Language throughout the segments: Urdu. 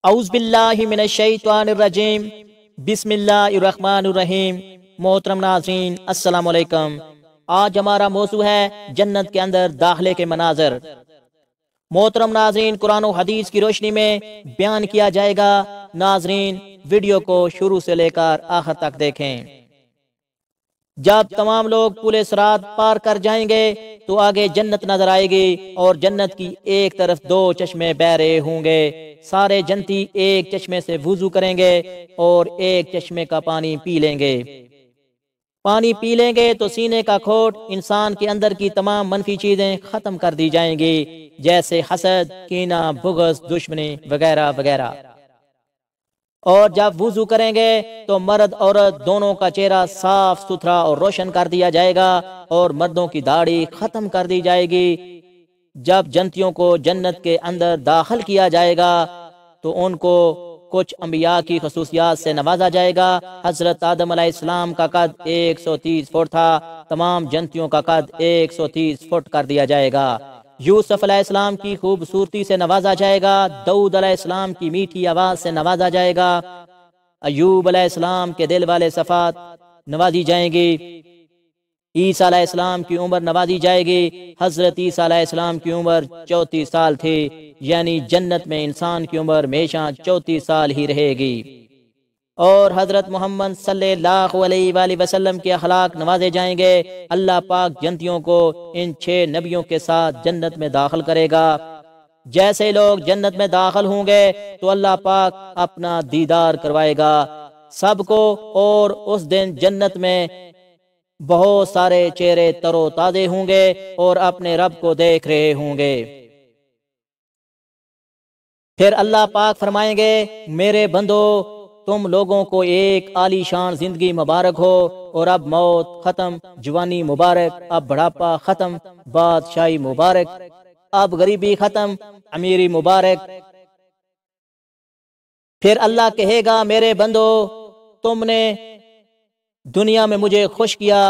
اعوذ باللہ من الشیطان الرجیم، بسم اللہ الرحمن الرحیم۔ محترم ناظرین، السلام علیکم۔ آج ہمارا موضوع ہے جنت کے اندر داخلے کے مناظر۔ محترم ناظرین، قرآن و حدیث کی روشنی میں بیان کیا جائے گا۔ ناظرین، ویڈیو کو شروع سے لے کر آخر تک دیکھیں۔ جب تمام لوگ پل صراط پار کر جائیں گے تو آگے جنت نظر آئے گی، اور جنت کی ایک طرف 2 چشمے بہ رہے ہوں گے۔ سارے جنتی ایک چشمے سے وضو کریں گے اور ایک چشمے کا پانی پی لیں گے۔ پانی پی لیں گے تو سینے کا کھوٹ، انسان کے اندر کی تمام منفی چیزیں ختم کر دی جائیں گی، جیسے حسد، کینہ، بغض، دشمنی وغیرہ وغیرہ۔ اور جب وضو کریں گے تو مرد عورت دونوں کا چہرہ صاف ستھرا اور روشن کر دیا جائے گا، اور مردوں کی داڑھی ختم کر دی جائے گی۔ جب جنتیوں کو جنت کے اندر داخل کیا جائے گا تو ان کو کچھ انبیاء کی خصوصیات سے نوازا جائے گا۔ حضرت آدم علیہ السلام کا قد 130 فٹ تھا، تمام جنتیوں کا قد 130 فٹ کر دیا جائے گا۔ یوسف علیہ السلام کی خوبصورتی سے نوازا جائے گا، داؤد علیہ السلام کی میٹھی آواز سے نوازا جائے گا، ایوب علیہ السلام کے دل والے صفات نوازی جائیں گی، عیسیٰ علیہ السلام کی عمر نوازی جائے گی۔ حضرت عیسیٰ علیہ السلام کی عمر 34 سال تھی، یعنی جنت میں انسان کی عمر ہمیشہ 34 سال ہی رہے گی۔ اور حضرت محمد صلی اللہ علیہ وآلہ وسلم کے اخلاق نوازے جائیں گے۔ اللہ پاک جنتیوں کو ان 6 نبیوں کے ساتھ جنت میں داخل کرے گا۔ جیسے لوگ جنت میں داخل ہوں گے تو اللہ پاک اپنا دیدار کروائے گا سب کو، اور اس دن جنت میں بہت سارے چہرے تر و تازے ہوں گے اور اپنے رب کو دیکھ رہے ہوں گے۔ پھر اللہ پاک فرمائیں گے، میرے بندو، تم لوگوں کو ایک عالی شان زندگی مبارک ہو، اور اب موت ختم، جوانی مبارک، اب بڑھاپا ختم، بادشاہی مبارک، اب غریبی ختم، امیری مبارک۔ پھر اللہ کہے گا، میرے بندو، تم نے دنیا میں مجھے خوش کیا،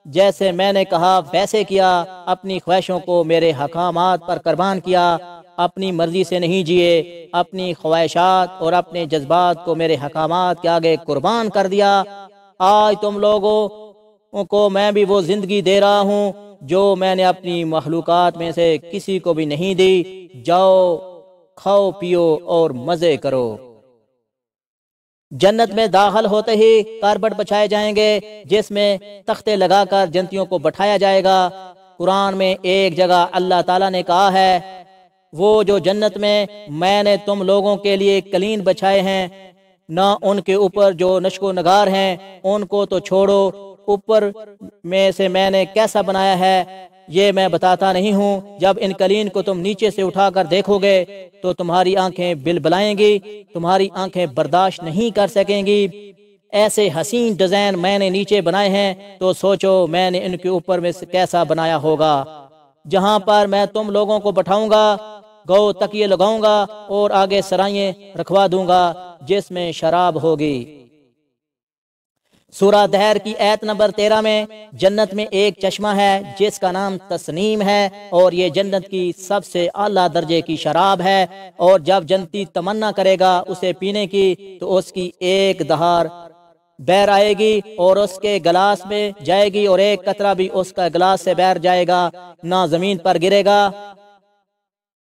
جیسے میں نے کہا ویسے کیا، اپنی خواہشوں کو میرے حکامات پر قربان کیا، اپنی مرضی سے نہیں جیے، اپنی خواہشات اور اپنے جذبات کو میرے حکامات کے آگے قربان کر دیا۔ آج تم لوگوں کو میں بھی وہ زندگی دے رہا ہوں جو میں نے اپنی مخلوقات میں سے کسی کو بھی نہیں دی۔ جاؤ، کھاؤ پیو اور مزے کرو۔ جنت میں داخل ہوتے ہی کارپٹ بچھائے جائیں گے، جس میں تختے لگا کر جنتیوں کو بٹھایا جائے گا۔ قرآن میں ایک جگہ اللہ تعالیٰ نے کہا ہے، وہ جو جنت میں نے تم لوگوں کے لیے قلین بچھائے ہیں، نہ ان کے اوپر جو نشک و نگار ہیں، ان کو تو چھوڑو، اوپر میں سے میں نے کیسا بنایا ہے یہ میں بتاتا نہیں ہوں۔ جب ان قلین کو تم نیچے سے اٹھا کر دیکھو گے تو تمہاری آنکھیں بلبلائیں گی، تمہاری آنکھیں برداشت نہیں کر سکیں گی۔ ایسے حسین ڈیزائن میں نے نیچے بنائے ہیں، تو سوچو میں نے ان کے اوپر میں کیسا بنایا ہوگا۔ جہاں پر میں تم لوگوں کو بٹھاؤں گا، گو تکیے لگاؤں گا اور آگے سرائیں رکھوا دوں گا جس میں شراب ہوگی۔ سورہ دہر کی آیت نمبر 13 میں جنت میں ایک چشمہ ہے جس کا نام تسنیم ہے، اور یہ جنت کی سب سے اعلیٰ درجے کی شراب ہے، اور جب جنتی تمنا کرے گا اسے پینے کی تو اس کی ایک دھار بہر آئے گی اور اس کے گلاس میں جائے گی، اور ایک قطرہ بھی اس کا گلاس سے بہر جائے گا، نہ زمین پر گرے گا۔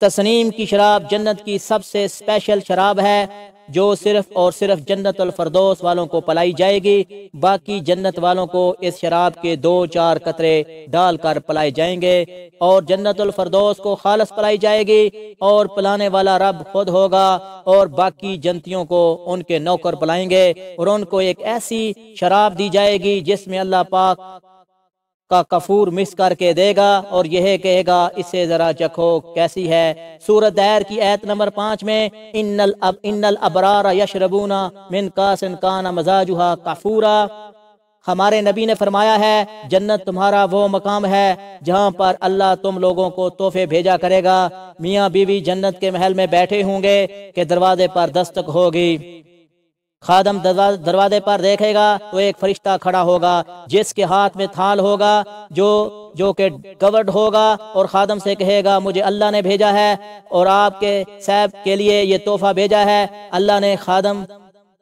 تسنیم کی شراب جنت کی سب سے اسپیشل شراب ہے، جو صرف اور صرف جنت الفردوس والوں کو پلائی جائے گی۔ باقی جنت والوں کو اس شراب کے 2-4 قطرے ڈال کر پلائے جائیں گے، اور جنت الفردوس کو خالص پلائی جائے گی، اور پلانے والا رب خود ہوگا، اور باقی جنتیوں کو ان کے نوکر پلائیں گے، اور ان کو ایک ایسی شراب دی جائے گی جس میں اللہ پاک کا کفور مکس کر کے دے گا، اور یہ کہے گا اسے ذرا چکھو کیسی ہے۔ سورۃ دہر کی آیت نمبر 5 میں ان الابرار یشربون من کاس کان مزاجها کافورا، ہمارے نبی نے فرمایا ہے جنت تمہارا وہ مقام ہے جہاں پر اللہ تم لوگوں کو تحفے بھیجا کرے گا۔ میاں بیوی جنت کے محل میں بیٹھے ہوں گے کہ دروازے پر دستک ہوگی، خادم دروازے پر دیکھے گا تو ایک فرشتہ کھڑا ہوگا جس کے ہاتھ میں تھال ہوگا جو کہ کورڈ ہوگا، اور خادم سے کہے گا مجھے اللہ نے بھیجا ہے اور آپ کے صاحب کے لیے یہ تحفہ بھیجا ہے۔ اللہ نے خادم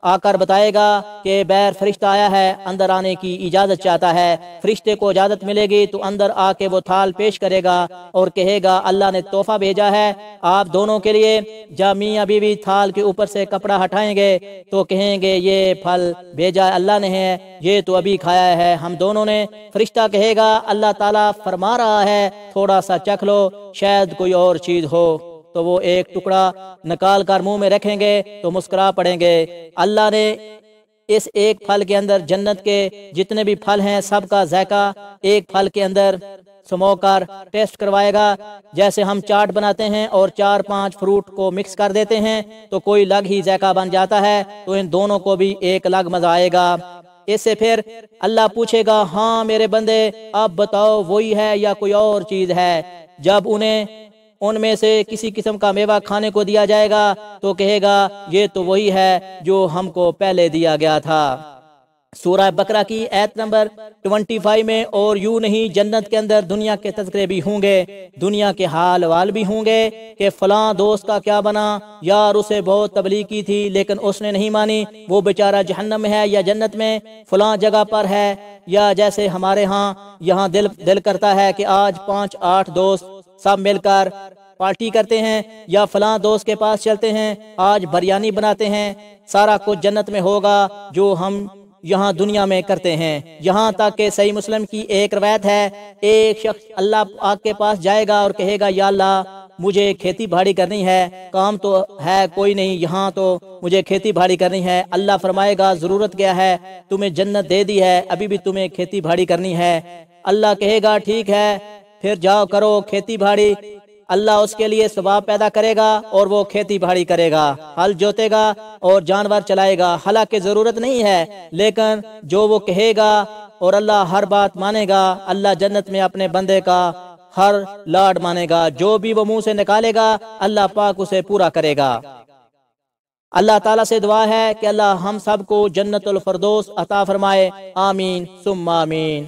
آ کر بتائے گا کہ بیر فرشتہ آیا ہے، اندر آنے کی اجازت چاہتا ہے۔ فرشتے کو اجازت ملے گی تو اندر آ کے وہ تھال پیش کرے گا اور کہے گا اللہ نے تحفہ بھیجا ہے آپ دونوں کے لیے۔ جب میاں بیوی تھال کے اوپر سے کپڑا ہٹائیں گے تو کہیں گے یہ پھل بھیجا اللہ نے ہے، یہ تو ابھی کھایا ہے ہم دونوں نے۔ فرشتہ کہے گا اللہ تعالیٰ فرما رہا ہے تھوڑا سا چکھ لو، شاید کوئی اور چیز ہو۔ تو وہ ایک ٹکڑا نکال کر منہ میں رکھیں گے تو مسکرا پڑیں گے۔ اللہ نے اس ایک پھل کے اندر جنت کے جتنے بھی پھل ہیں سب کا ذائقہ ایک پھل کے اندر سمو کر ٹیسٹ کروائے گا۔ جیسے ہم چاٹ بناتے ہیں اور 4-5 فروٹ کو مکس کر دیتے ہیں تو کوئی الگ ہی ذائقہ بن جاتا ہے، تو ان دونوں کو بھی ایک الگ مزہ آئے گا۔ اس سے پھر اللہ پوچھے گا ہاں میرے بندے اب بتاؤ وہی ہے یا کوئی اور چیز ہے؟ جب انہیں ان میں سے کسی قسم کا میوہ کھانے کو دیا جائے گا تو کہے گا یہ تو وہی ہے جو ہم کو پہلے دیا گیا تھا۔ سورہ بقرہ کی آیت نمبر 25 میں اور یوں نہیں جنت کے اندر دنیا کے تذکرے بھی ہوں گے، دنیا کے حال وال بھی ہوں گے کہ فلاں دوست کا کیا بنا، یار اسے بہت تبلیغ کی تھی لیکن اس نے نہیں مانی، وہ بیچارہ جہنم میں ہے یا جنت میں فلاں جگہ پر ہے۔ یا جیسے ہمارے یہاں دل کرتا ہے کہ آج 5-8 دوست سب مل کر پارٹی کرتے ہیں یا فلاں دوست کے پاس چلتے ہیں، آج بریانی بناتے ہیں۔ سارا کچھ جنت میں ہوگا جو ہم یہاں دنیا میں کرتے ہیں۔ یہاں تک کہ صحیح مسلم کی ایک روایت ہے، ایک شخص اللہ پاک کے پاس جائے گا اور کہے گا یا اللہ مجھے کھیتی باڑی کرنی ہے، کام تو ہے کوئی نہیں یہاں، تو مجھے کھیتی باڑی کرنی ہے۔ اللہ فرمائے گا ضرورت کیا ہے، تمہیں جنت دے دی ہے، ابھی بھی تمہیں کھیتی باڑی کرنی ہے۔ اللہ کہے گا ٹھیک ہے پھر جاؤ کرو کھیتی باڑی۔ اللہ اس کے لیے ثواب پیدا کرے گا اور وہ کھیتی باڑی کرے گا، ہل جوتے گا اور جانور چلائے گا، حالانکہ ضرورت نہیں ہے، لیکن جو وہ کہے گا اور اللہ ہر بات مانے گا، اللہ جنت میں اپنے بندے کا ہر لاڈ مانے گا، جو بھی وہ منہ سے نکالے گا اللہ پاک اسے پورا کرے گا۔ اللہ تعالیٰ سے دعا ہے کہ اللہ ہم سب کو جنت الفردوس عطا فرمائے، آمین ثم آمین۔